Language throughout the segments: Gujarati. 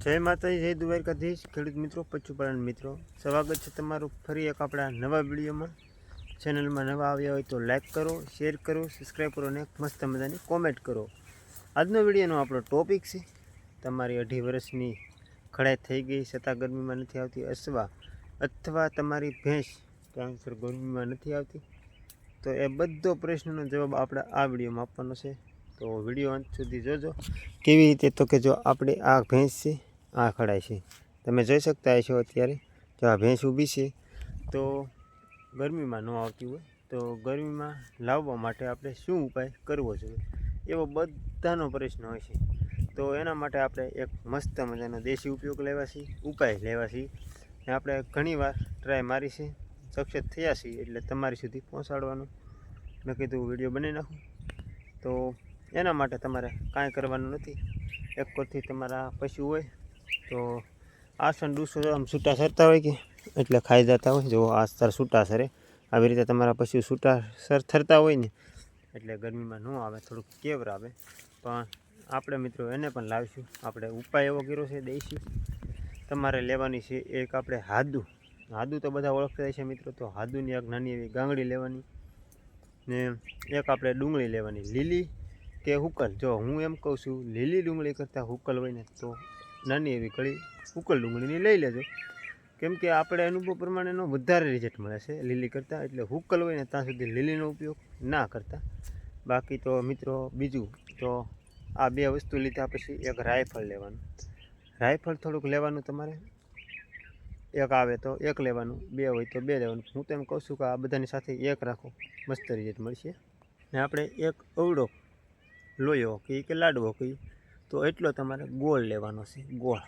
જય માતાજી, જય દ્વારકાધીશ, ખેડૂત મિત્રો, પશુપાલન મિત્રો, સ્વાગત છે તમારું ફરી એક આપણા નવા વિડીયોમાં। ચેનલમાં નવા આવ્યા હોય તો લાઈક કરો, શેર કરો, સબસ્ક્રાઈબ કરો અને મસ્ત મજાની કોમેન્ટ કરો। આજનો વિડીયોનો આપણો ટોપિક છે તમારી 2.5 વર્ષની ખડાઈ થઈ ગઈ છતાં ગરમીમાં નથી આવતી, અથવા તમારી ભેંસ ટાઈમસર ગરમીમાં નથી આવતી, તો એ બધો પ્રશ્નનો જવાબ આપણે આ વિડીયોમાં આપવાનો છે। તો વિડીયો અંત સુધી જોજો। કેવી રીતે? તો કે જો આપણે આ ભેંસ છે, આ ખડાઈ છે, તમે જોઈ શકતા હશો અત્યારે જો આ ભેંસ ઊભી છે, તો ગરમીમાં ન આવતી હોય તો ગરમીમાં લાવવા માટે આપણે શું ઉપાય કરવો જોઈએ, એવો બધાનો પ્રશ્ન હોય છે। તો એના માટે આપણે એક મસ્ત મજાનો દેશી ઉપયોગ લેવા છીએ, ઉપાય લેવા છીએ, ને આપણે ઘણીવાર ટ્રાય મારી છે, સક્સેસ થયા છીએ, એટલે તમારી સુધી પહોંચાડવાનું મેં કીધું વિડીયો બનાવી નાખું। તો એના માટે તમારે કાંઈ કરવાનું નથી। એક કોરથી તમારા પશુ હોય તો આસન ડૂસો આમ છૂટા સરતા હોય કે એટલે ખાઈ જતા હોય, જો આ સર છૂટા સરે, આવી રીતે તમારા પશુ છૂટા સર થરતા હોય ને એટલે ગરમીમાં ન આવે, થોડુંક કેવર આવે। પણ આપણે મિત્રો એને પણ લાવીશું। આપણે ઉપાય એવો કર્યો છે દેશી, તમારે લેવાની છે એક આપણે હાદું તો બધા ઓળખતા હશે મિત્રો, તો હાદુની એક નાની એવી ગાંગડી લેવાની, ને એક આપણે ડુંગળી લેવાની, લીલી કે હુકલ। જો હું એમ કહું છું લીલી ડુંગળી કરતાં હુકલ હોય ને તો નાની એવી કળી હુકલ ડુંગળીની લઈ લેજો, કેમ કે આપણે અનુભવ પ્રમાણેનો વધારે રિઝલ્ટ મળે છે લીલી કરતાં, એટલે હુકલ હોય ને ત્યાં સુધી લીલીનો ઉપયોગ ના કરતા। બાકી તો મિત્રો બીજું તો આ બે વસ્તુ લીધા પછી એક રાયફળ લેવાનું, રાયફળ થોડુંક લેવાનું તમારે, એક આવે તો એક લેવાનું, બે હોય તો બે લેવાનું। હું તો એમ કહું છું કે આ બધાની સાથે એક રાખો, મસ્ત રિઝલ્ટ મળશે। ને આપણે એક અવડો લોયો કે લાડવો કહીએ તો એટલો તમારે ગોળ લેવાનો છે, ગોળ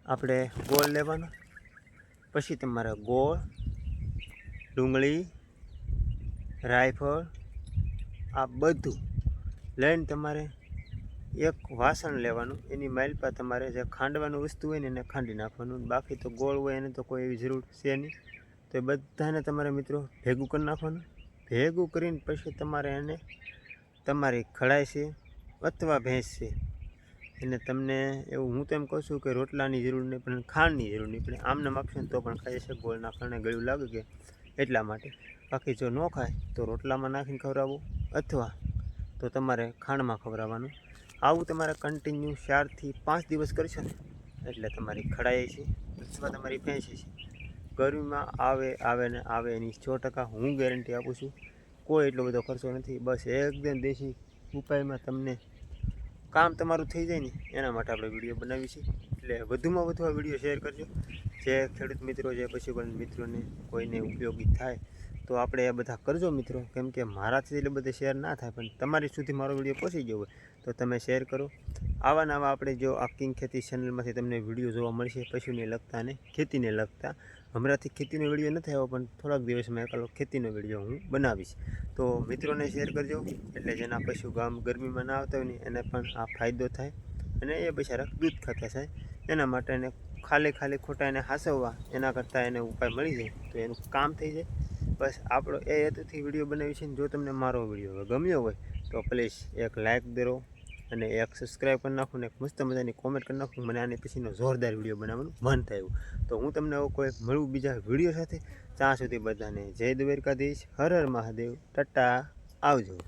આપણે ગોળ લેવાનો, પછી તમારે ગોળ, ડુંગળી, રાયફળ આ બધું લઈને તમારે એક વાસણ લેવાનું, એની માલપા તમારે જે ખાંડવાનું વસ્તુ હોય ને એને ખાંડી નાખવાનું, બાકી તો ગોળ હોય એને તો કોઈ એવી જરૂર છે નહીં, તો એ બધાને તમારે મિત્રો ભેગું કરી નાખવાનું। ભેગું કરીને પછી તમારે એને તમારી ખડાઈ છે અથવા ભેંસ છે એને તમને એવું હું તો એમ કહું છું કે રોટલાની જરૂર નહીં, પણ ખાંડની જરૂર નહીં, પણ આમને આપશે ને તો પણ ખાઈ છે, ગોળના કારણે ગળ્યું લાગે કે એટલા માટે। બાકી જો ન ખાય તો રોટલામાં નાખીને ખવડાવવું, અથવા તો તમારે ખાંડમાં ખવડાવવાનું। આવું તમારે કન્ટિન્યુ 4 થી 5 દિવસ કરશો ને એટલે તમારી ખડાઈ છે અથવા તમારી ભેંસ છે ગરમીમાં આવે ને આવે એની 100% હું ગેરંટી આપું છું। કોઈ એટલો બધો ખર્ચો નથી, બસ એકદમ દેશી ઉપાયમાં તમને કામ તમારું થઈ જાય ને એના માટે આપણે વિડીયો બનાવી છે। એટલે વધુમાં વધુ આ વિડીયો શેર કરજો, જે ખેડૂત મિત્રો, જે પશુપાલન મિત્રોને કોઈને ઉપયોગી થાય તો આપણે એ બધા કરજો મિત્રો, કેમ કે મારાથી એટલે બધે શેર ના થાય, પણ તમારી સુધી મારો વિડીયો પહોંચી ગયો હોય તો તમે શેર કરો। આવા નવા આપણે જો આ કિંગ ખેતી ચેનલમાંથી તમને વિડીયો જોવા મળશે પશુને લગતા અને ખેતીને લગતા। હમણાંથી ખેતીનો વિડીયો નથી આવ્યો, પણ થોડાક દિવસમાં એકલો ખેતીનો વિડીયો હું બનાવીશ, તો મિત્રોને શેર કરજો, એટલે જેના પશુ ગરમીમાં ના આવતા હોય ને એને પણ આ ફાયદો થાય, અને એ બિચારા દૂધ ખાતા થાય, એના માટે એને ખાલી ખોટા એને હાસવવા એના કરતાં એને ઉપાય મળી જાય તો એનું કામ થઈ જાય। બસ આપણો એ હેતુથી વિડીયો બનાવી છે। જો તમને મારો વિડીયો ગમ્યો હોય તો પ્લીઝ એક લાઇક દો અને એક સબસ્ક્રાઈબ કરી નાખો ને એક મસ્ત મજાની કોમેન્ટ કરી નાખો, મને આની પછીનો જોરદાર વિડીયો બનાવવાનું મન થયું। તો હું તમને કોઈ મળું બીજા વિડીયો સાથે, ત્યાં સુધી બધાને જય દ્વારકાધીશ, હર હર મહાદેવ, ટાટા, આવજો।